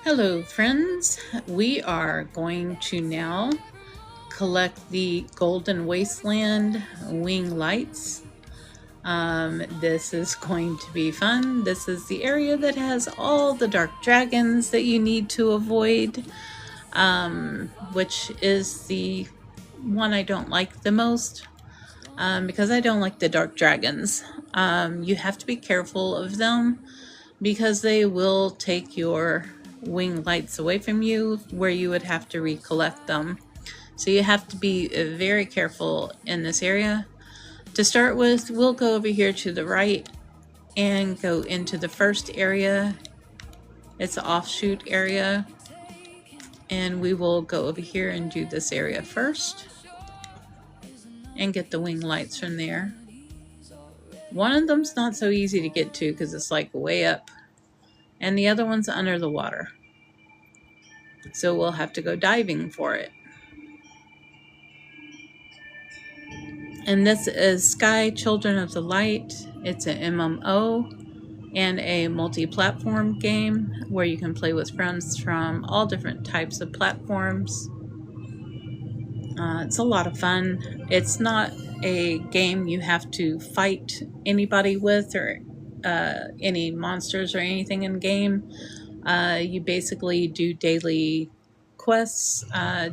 Hello, friends. We are going to now collect the Golden Wasteland wing lights. This is going to be fun. This is the area that has all the dark dragons that you need to avoid, which is the one I don't like the most because I don't like the dark dragons. You have to be careful of them because they will take your wing lights away from you where you would have to recollect them. So you have to be very careful in this area. To start with, we'll go over here to the right and go into the first area. It's an offshoot area. And we will go over here and do this area first and get the wing lights from there. One of them's not so easy to get to because it's like way up, and the other one's under the water. So we'll have to go diving for it. And this is Sky Children of the Light. It's an MMO and a multi-platform game where you can play with friends from all different types of platforms. It's a lot of fun. It's not a game you have to fight anybody with or any monsters or anything in game. You basically do daily quests,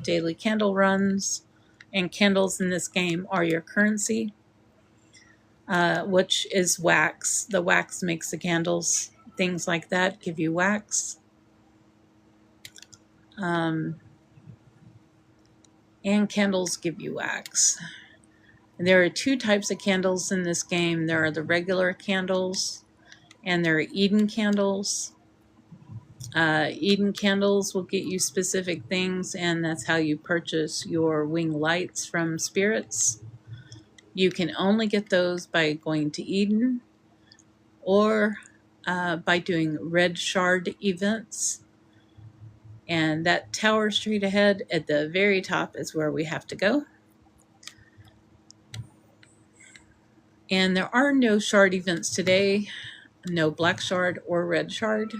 daily candle runs, and candles in this game are your currency, which is wax. The wax makes the candles. Things like that give you wax. And candles give you wax. There are two types of candles in this game. There are the regular candles, and there are Eden candles. Eden candles will get you specific things, and that's how you purchase your wing lights from spirits. You can only get those by going to Eden or by doing red shard events. And that tower straight ahead at the very top is where we have to go. And there are no shard events today, no black shard or red shard.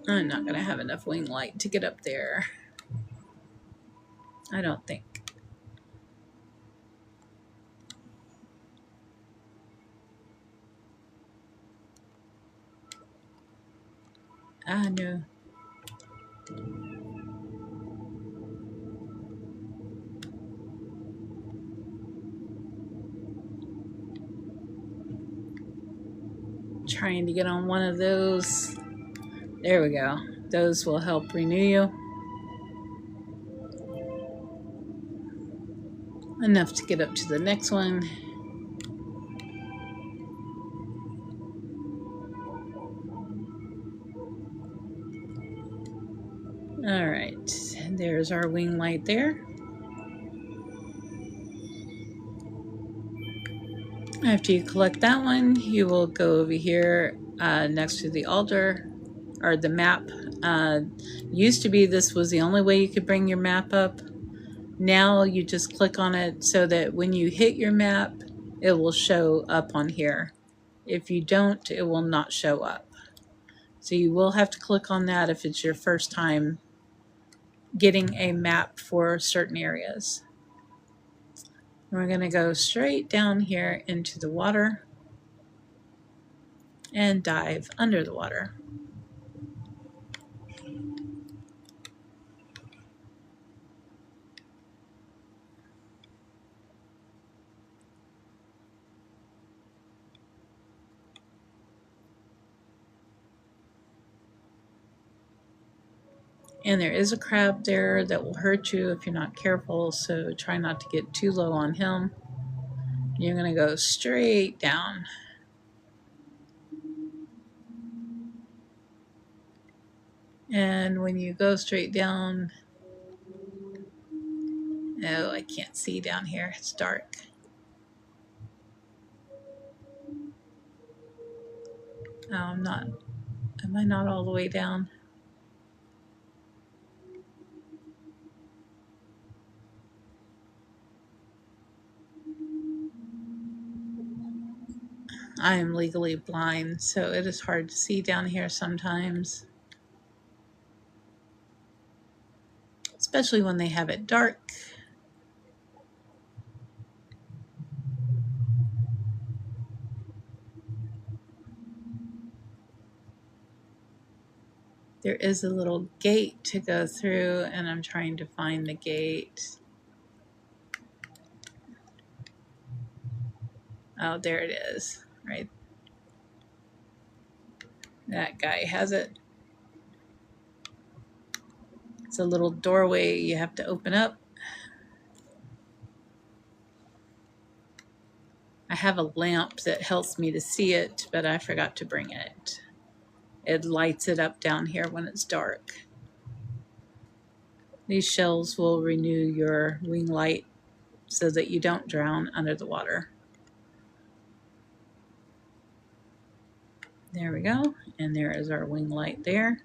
I'm not going to have enough wing light to get up there. I don't think. No. Trying to get on one of those. There we go. Those will help renew you. Enough to get up to the next one. All right, there's our wing light there. After you collect that one, you will go over here next to the altar or the map. Used to be this was the only way you could bring your map up. Now you just click on it so that when you hit your map, it will show up on here. If you don't, it will not show up. So you will have to click on that if it's your first time getting a map for certain areas. We're going to go straight down here into the water and dive under the water. And there is a crab there that will hurt you if you're not careful, so try not to get too low on him. You're going to go straight down. And when you go straight down, oh, I can't see down here. It's dark. Oh, am I not all the way down? I am legally blind, so it is hard to see down here sometimes, especially when they have it dark. There is a little gate to go through, and I'm trying to find the gate. Oh, there it is, right? That guy has it. It's a little doorway you have to open up. I have a lamp that helps me to see it, but I forgot to bring it. It lights it up down here when it's dark. These shells will renew your wing light so that you don't drown under the water. There we go, and there is our wing light there.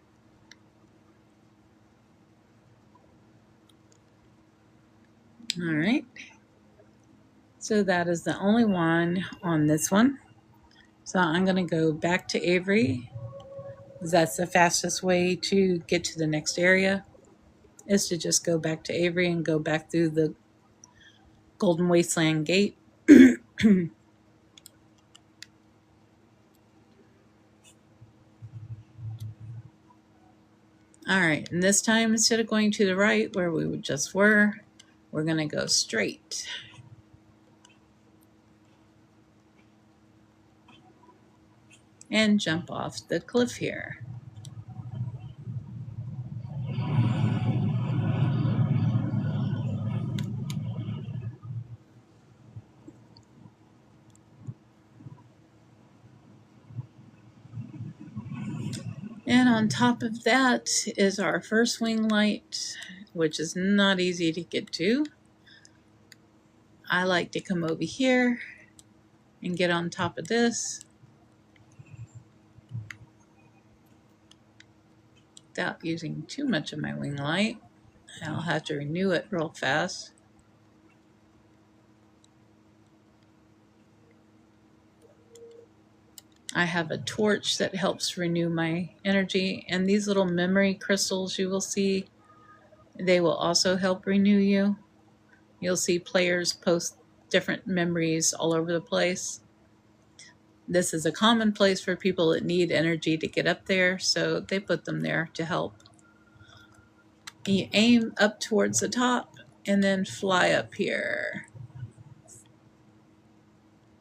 All right, so that is the only one on this one. So I'm going to go back to Avery, because that's the fastest way to get to the next area, is to just go back to Avery and go back through the Golden Wasteland gate. All right, and this time, instead of going to the right where we just were, we're going to go straight. And jump off the cliff here. And on top of that is our first wing light, which is not easy to get to. I like to come over here and get on top of this without using too much of my wing light. I'll have to renew it real fast. I have a torch that helps renew my energy, and these little memory crystals you will see, they will also help renew you. You'll see players post different memories all over the place. This is a common place for people that need energy to get up there, so they put them there to help. You aim up towards the top and then fly up here.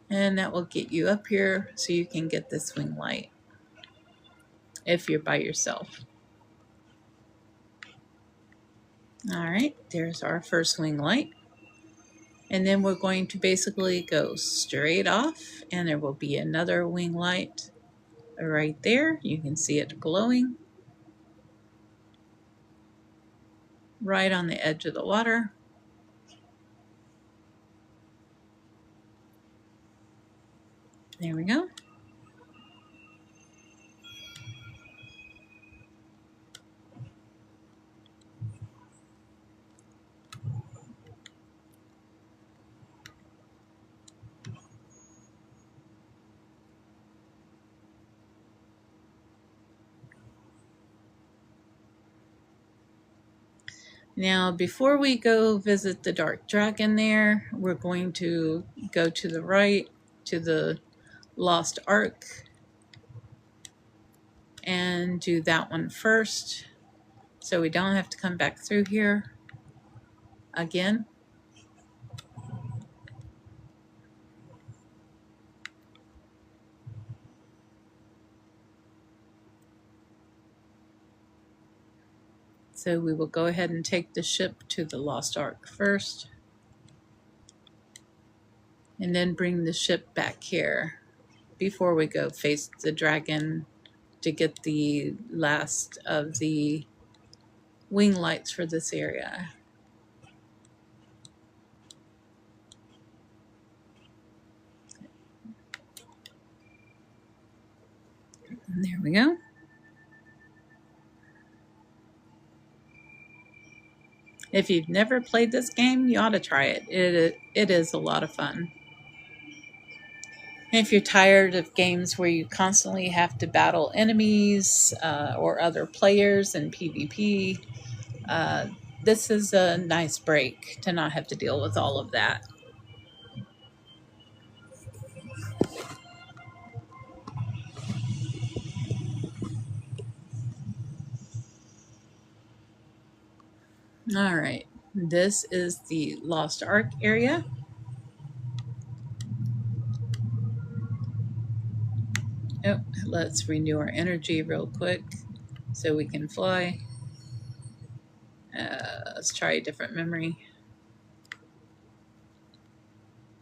And that will get you up here so you can get this wing light if you're by yourself. All right, there's our first wing light. And then we're going to basically go straight off, and there will be another wing light right there. You can see it glowing right on the edge of the water. There we go. Now, before we go visit the dark dragon there, we're going to go to the right to the Lost Ark and do that one first, so we don't have to come back through here again. So we will go ahead and take the ship to the Lost Ark first, and then bring the ship back here before we go face the dragon to get the last of the wing lights for this area. And there we go. If you've never played this game, you ought to try it. It is a lot of fun. If you're tired of games where you constantly have to battle enemies or other players in PvP, uh, this is a nice break to not have to deal with all of that. All right, this is the Lost Ark area. Oh, let's renew our energy real quick so we can fly. Let's try a different memory.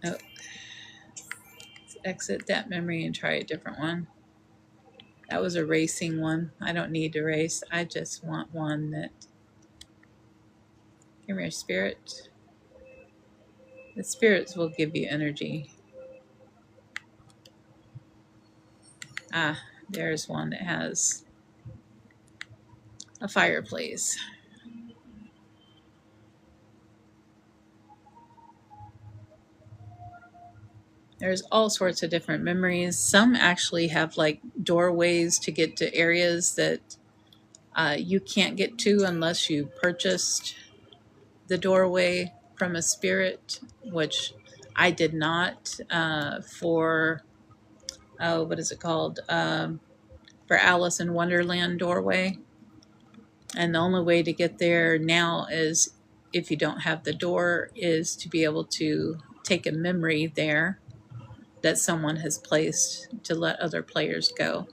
Oh, let's exit that memory and try a different one. That was a racing one. I don't need to race. I just want one that... Come here, spirit. The spirits will give you energy. Ah, there's one that has a fireplace. There's all sorts of different memories. Some actually have like doorways to get to areas that you can't get to unless you purchased the doorway from a spirit, which I did not for, oh, what is it called? For Alice in Wonderland doorway. And the only way to get there now is, if you don't have the door, is to be able to take a memory there that someone has placed to let other players go.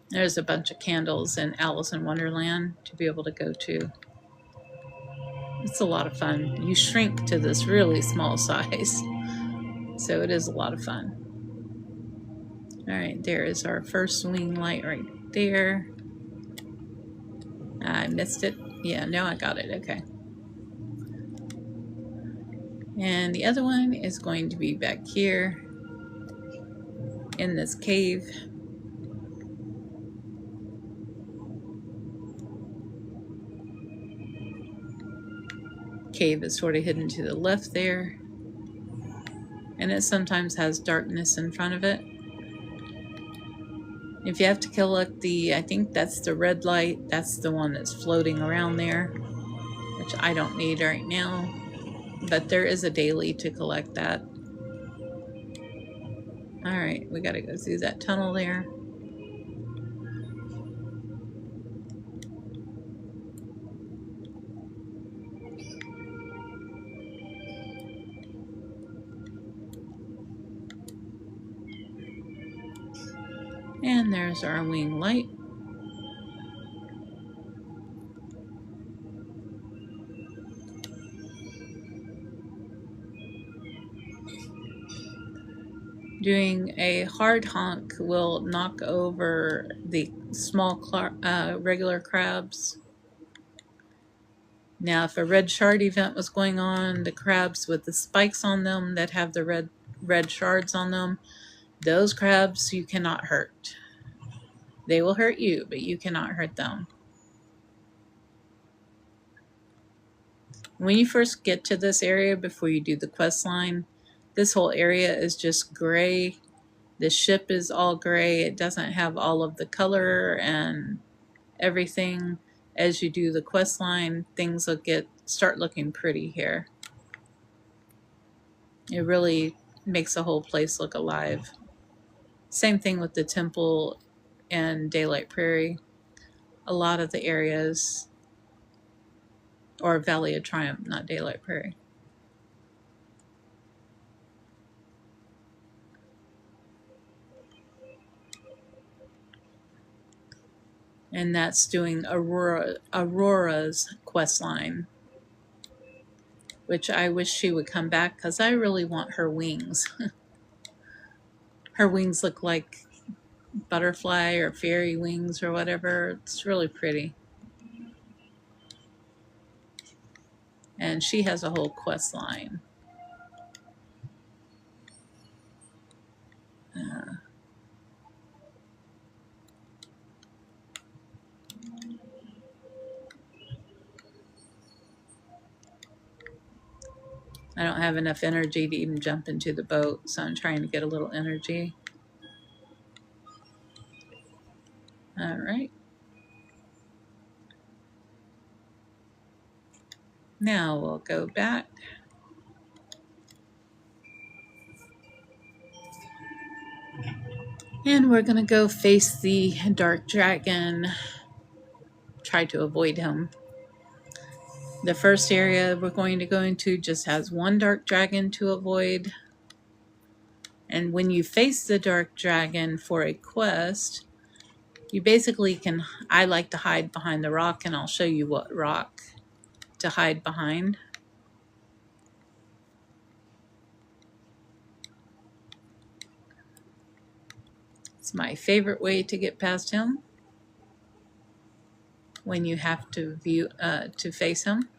There's a bunch of candles in Alice in Wonderland to be able to go to. It's a lot of fun. You shrink to this really small size, so it is a lot of fun. All right, there is our first wing light right there. I missed it. Yeah, now I got it. Okay. And the other one is going to be back here in this cave. Cave is sort of hidden to the left there. And it sometimes has darkness in front of it. If you have to collect the, I think that's the red light, that's the one that's floating around there, which I don't need right now. But there is a daily to collect that. Alright, we gotta go through that tunnel there. And there's our wing light. Doing a hard honk will knock over the small regular crabs. Now, if a red shard event was going on, the crabs with the spikes on them that have the red shards on them, those crabs you cannot hurt. They will hurt you, but you cannot hurt them. When you first get to this area, before you do the quest line, this whole area is just gray. The ship is all gray. It doesn't have all of the color and everything. As you do the quest line, things will start looking pretty here. It really makes the whole place look alive. Same thing with the temple and Daylight Prairie. A lot of the areas, or Valley of Triumph, not Daylight Prairie. And that's doing Aurora's quest line, which I wish she would come back because I really want her wings. Her wings look like butterfly or fairy wings or whatever. It's really pretty. And she has a whole quest line. I don't have enough energy to even jump into the boat, so I'm trying to get a little energy. All right. Now we'll go back. And we're going to go face the dark dragon. Try to avoid him. The first area we're going to go into just has one dark dragon to avoid. And when you face the dark dragon for a quest, you basically can, I like to hide behind the rock, and I'll show you what rock to hide behind. It's my favorite way to get past him when you have to face him.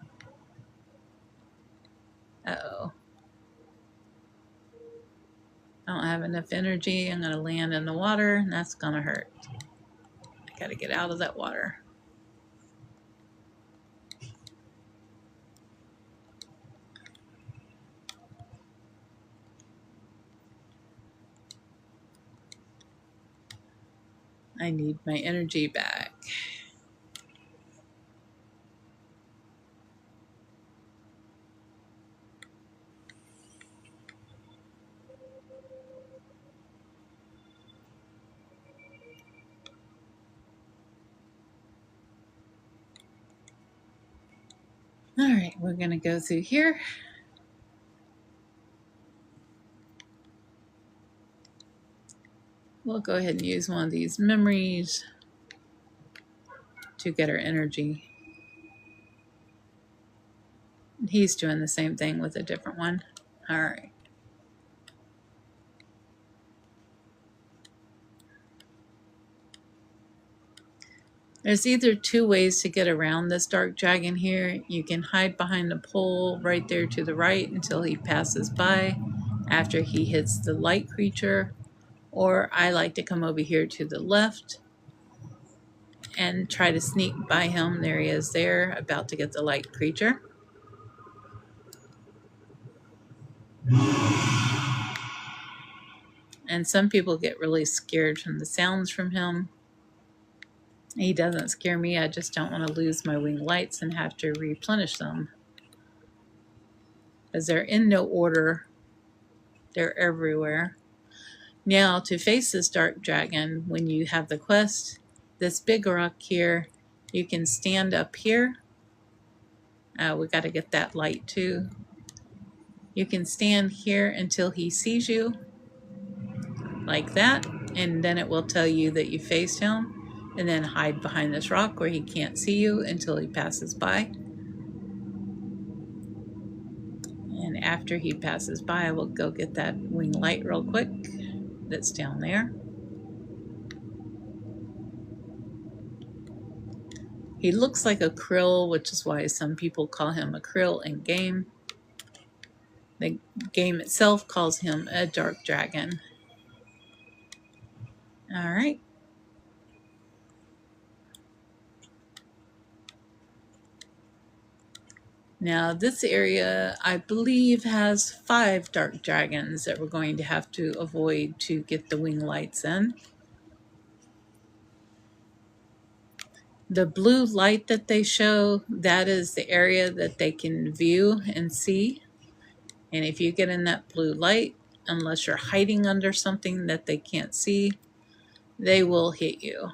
Uh-oh. I don't have enough energy. I'm going to land in the water, and that's going to hurt. I got to get out of that water. I need my energy back. All right, we're going to go through here. We'll go ahead and use one of these memories to get our energy. He's doing the same thing with a different one. All right. There's either two ways to get around this dark dragon here. You can hide behind the pole right there to the right until he passes by after he hits the light creature. Or I like to come over here to the left and try to sneak by him. There he is there, about to get the light creature. And some people get really scared from the sounds from him. He doesn't scare me. I just don't want to lose my wing lights and have to replenish them, as they're in no order. They're everywhere. Now, to face this dark dragon, when you have the quest, this big rock here, you can stand up here. We got to get that light too. You can stand here until he sees you, like that, and then it will tell you that you faced him. And then hide behind this rock where he can't see you until he passes by. And after he passes by, I will go get that wing light real quick that's down there. He looks like a krill, which is why some people call him a krill in game. The game itself calls him a dark dragon. All right. Now this area, I believe, has 5 dark dragons that we're going to have to avoid to get the wing lights in. The blue light that they show, that is the area that they can view and see. And if you get in that blue light, unless you're hiding under something that they can't see, they will hit you.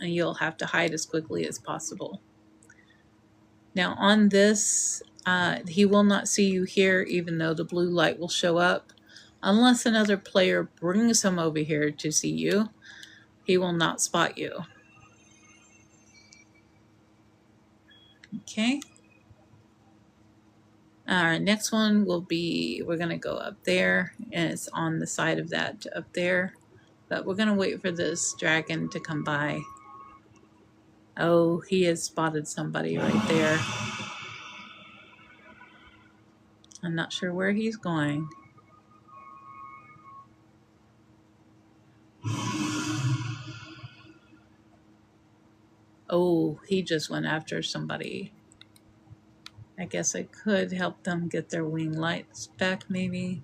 And you'll have to hide as quickly as possible. Now on this, he will not see you here, even though the blue light will show up. Unless another player brings him over here to see you, he will not spot you. Okay. Our next one will be, we're going to go up there, and it's on the side of that up there. But we're going to wait for this dragon to come by. Oh, he has spotted somebody right there. I'm not sure where he's going. Oh, he just went after somebody. I guess I could help them get their wing lights back, maybe.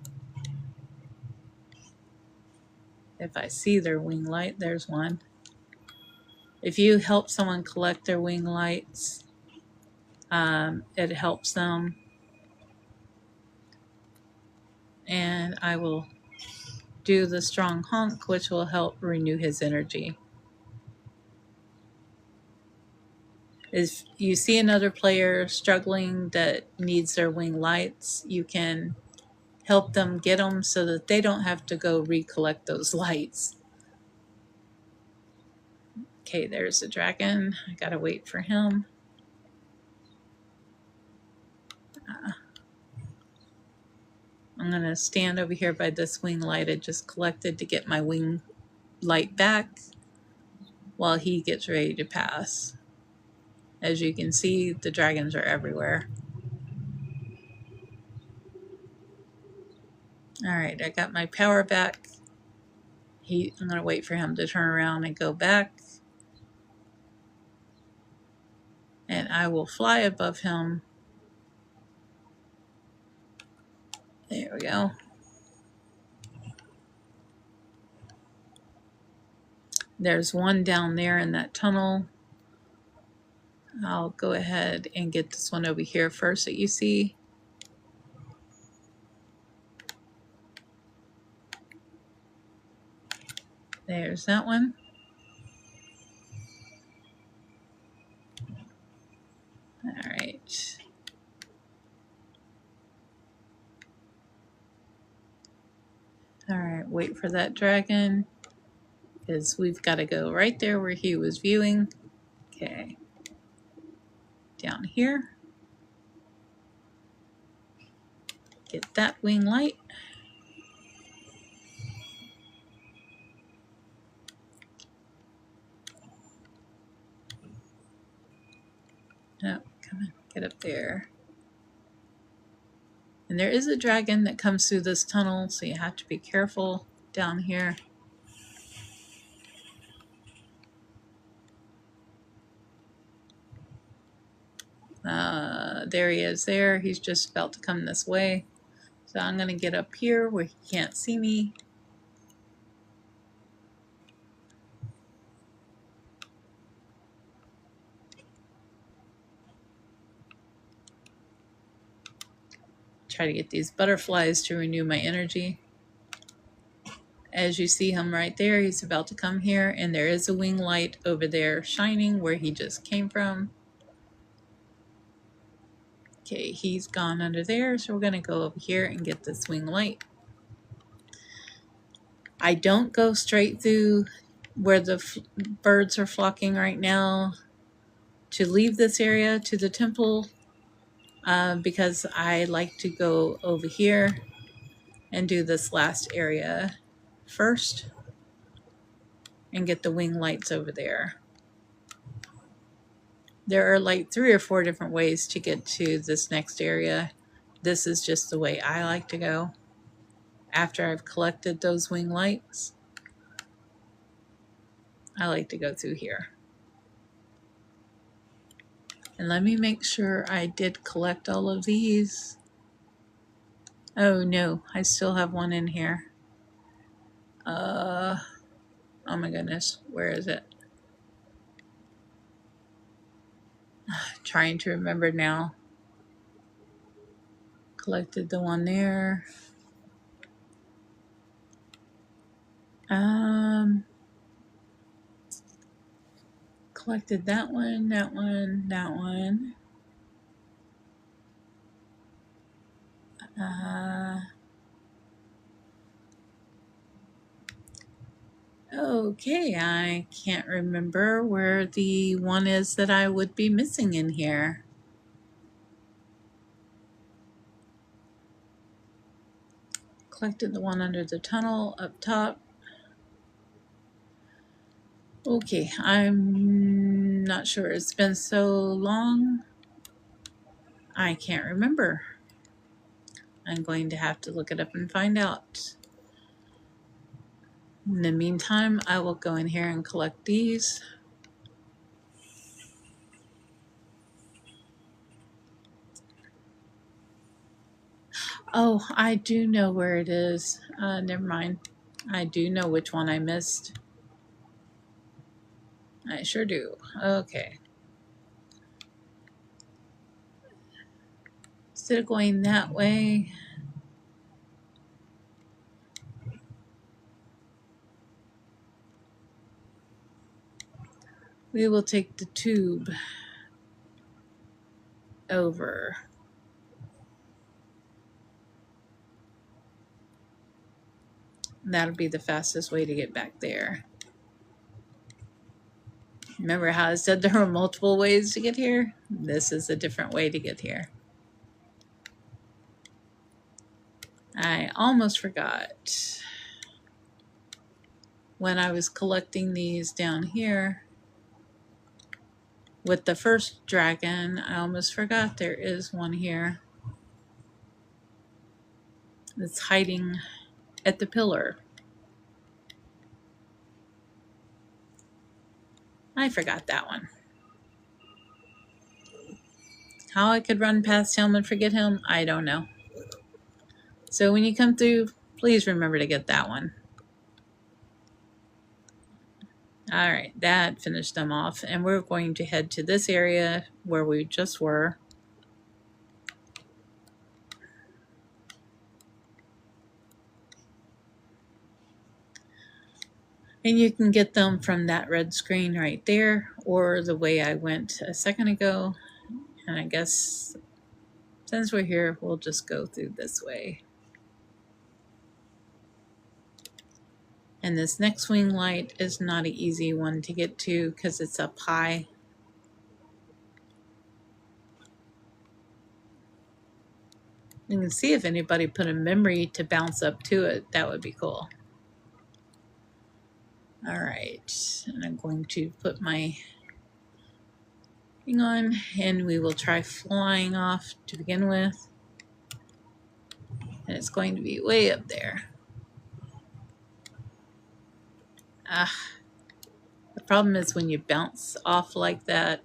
If I see their wing light, there's one. If you help someone collect their wing lights, it helps them. And I will do the strong honk, which will help renew his energy. If you see another player struggling that needs their wing lights, you can help them get them so that they don't have to go recollect those lights. Okay, there's the dragon. I gotta wait for him. I'm gonna stand over here by this wing light I just collected to get my wing light back while he gets ready to pass. As you can see, the dragons are everywhere. Alright, I got my power back. I'm gonna wait for him to turn around and go back. And I will fly above him. There we go. There's one down there in that tunnel. I'll go ahead and get this one over here first that you see. There's that one. All right. All right, wait for that dragon, because we've got to go right there where he was viewing. Okay. Down here. Get that wing light. Oh, come on, get up there. And there is a dragon that comes through this tunnel, so you have to be careful down here. There he is there. He's just about to come this way. So I'm going to get up here where he can't see me. Try to get these butterflies to renew my energy. As you see him right there, he's about to come here, and there is a wing light over there shining where he just came from. Okay, he's gone under there, so we're going to go over here and get this wing light. I don't go straight through where the birds are flocking right now to leave this area to the temple, because I like to go over here and do this last area first and get the wing lights over there. There are like 3 or 4 different ways to get to this next area. This is just the way I like to go. After I've collected those wing lights, I like to go through here. And let me make sure I did collect all of these. Oh no, I still have one in here. Oh my goodness, where is it? Trying to remember now. Collected the one there. Collected that one, that one, that one. Okay, I can't remember where the one is that I would be missing in here. Collected the one under the tunnel up top. Okay, I'm not sure. It's been so long, I can't remember. I'm going to have to look it up and find out. In the meantime, I will go in here and collect these. Oh, I do know where it is. Never mind. I do know which one I missed. I sure do. Okay. Instead of going that way, we will take the tube over. That'll be the fastest way to get back there. Remember how I said there were multiple ways to get here? This is a different way to get here. I almost forgot. When I was collecting these down here with the first dragon, I almost forgot there is one here that's hiding at the pillar. I forgot that one. How I could run past him and forget him, I don't know. So when you come through, please remember to get that one. All right, that finished them off. And we're going to head to this area where we just were. And you can get them from that red screen right there, or the way I went a second ago. And I guess since we're here, we'll just go through this way. And this next wing light is not an easy one to get to because it's up high. You can see if anybody put a memory to bounce up to it. That would be cool. All right, and I'm going to put my thing on, and we will try flying off to begin with. And it's going to be way up there. The problem is when you bounce off like that,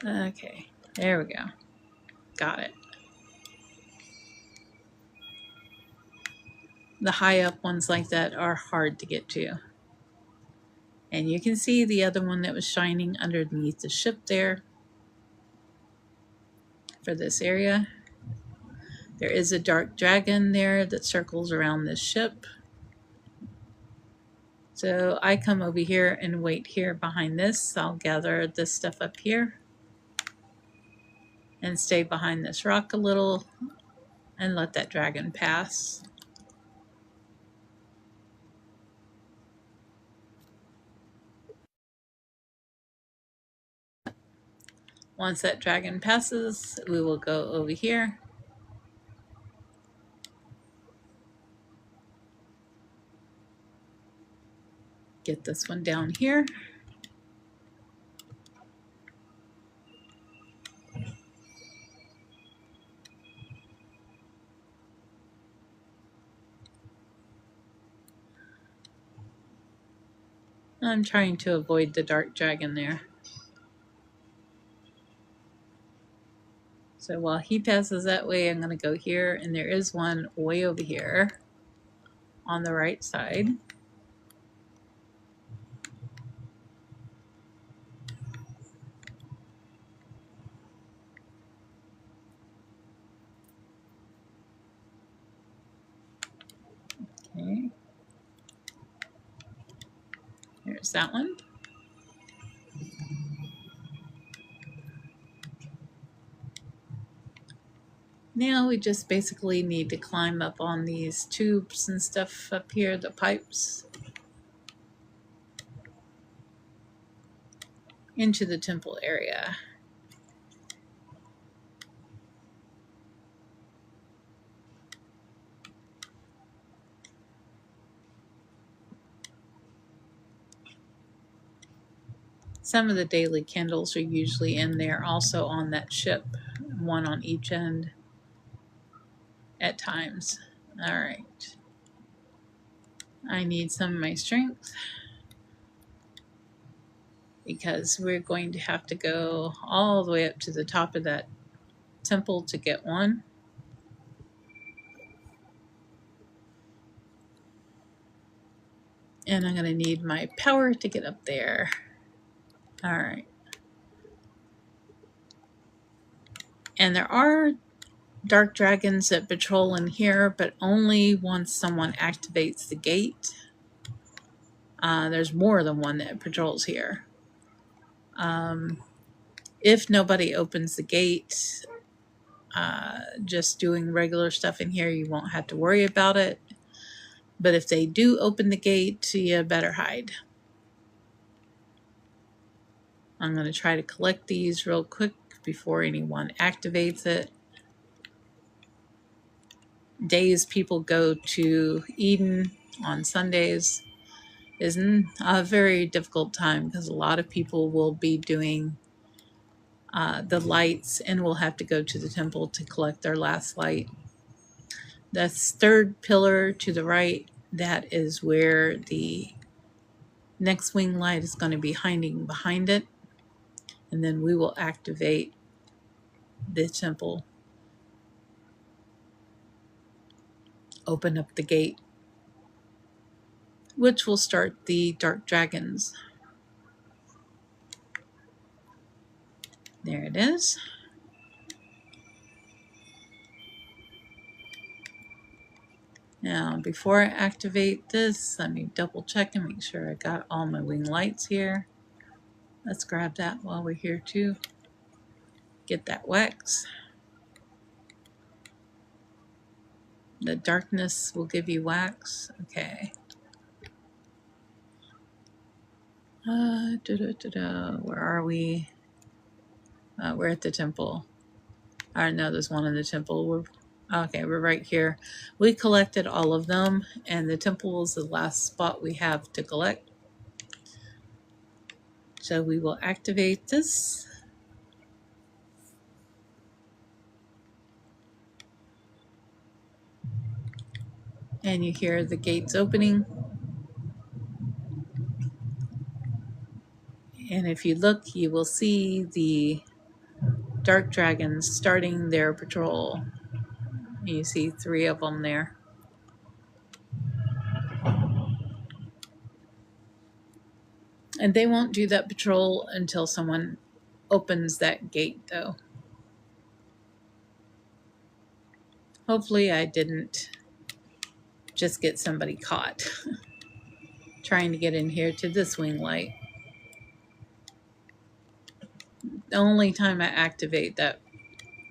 okay, there we go. Got it. The high up ones like that are hard to get to. And you can see the other one that was shining underneath the ship there for this area. There is a dark dragon there that circles around this ship. So I come over here and wait here behind this. I'll gather this stuff up here and stay behind this rock a little and let that dragon pass. Once that dragon passes, we will go over here. Get this one down here. I'm trying to avoid the dark dragon there. So while he passes that way, I'm going to go here, and there is one way over here on the right side. Okay. There's that one. Now we just basically need to climb up on these tubes and stuff up here, the pipes, into the temple area. Some of the daily candles are usually in there also on that ship, one on each end at times. All right. I need some of my strength because we're going to have to go all the way up to the top of that temple to get one. And I'm going to need my power to get up there. All right. And there are dark dragons that patrol in here, but only once someone activates the gate. There's more than one that patrols here. If nobody opens the gate, just doing regular stuff in here, you won't have to worry about it. But if they do open the gate, you better hide. I'm going to try to collect these real quick before anyone activates it. Days people go to Eden on Sundays is a very difficult time because a lot of people will be doing the lights and will have to go to the temple to collect their last light. The third pillar to the right, that is where the next wing light is going to be hiding behind it. And then we will activate the temple, open up the gate, which will start the dark dragons. There it is. Now, before I activate this, let me double check and make sure I got all my wing lights here. Let's grab that while we're here too. Get that wax. The darkness will give you wax. Okay. Where are we? We're at the temple. I know there's one in the temple. We're right here. We collected all of them, and the temple is the last spot we have to collect. So we will activate this. And you hear the gates opening. And if you look, you will see the dark dragons starting their patrol. You see 3 of them there. And they won't do that patrol until someone opens that gate, though. Hopefully I didn't just get somebody caught trying to get in here to this wing light. The only time I activate that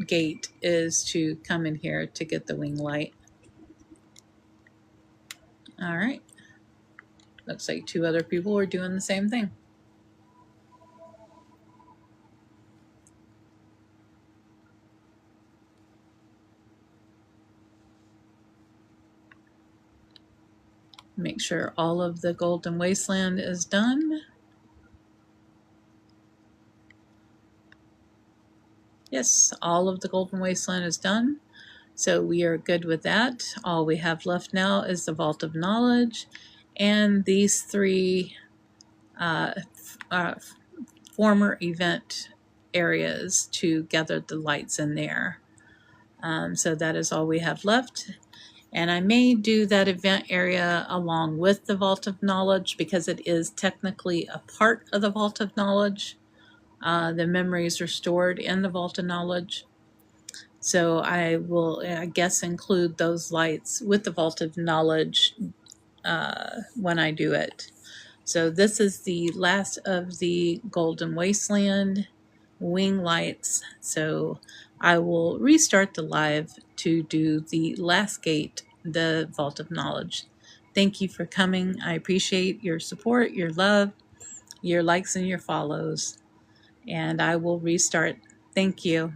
gate is to come in here to get the wing light. All right. Looks like 2 other people are doing the same thing. Make sure all of the golden wasteland is done. Yes, all of the golden wasteland is done. So we are good with that. All we have left now is the vault of knowledge and these 3 former event areas to gather the lights in there. So that is all we have left. And I may do that event area along with the Vault of Knowledge because it is technically a part of the Vault of Knowledge. The memories are stored in the Vault of Knowledge. So I will, I guess, include those lights with the Vault of Knowledge when I do it. So this is the last of the Golden Wasteland wing lights. So I will restart the live to do the last gate, the Vault of Knowledge. Thank you for coming. I appreciate your support, your love, your likes, and your follows. And I will restart. Thank you.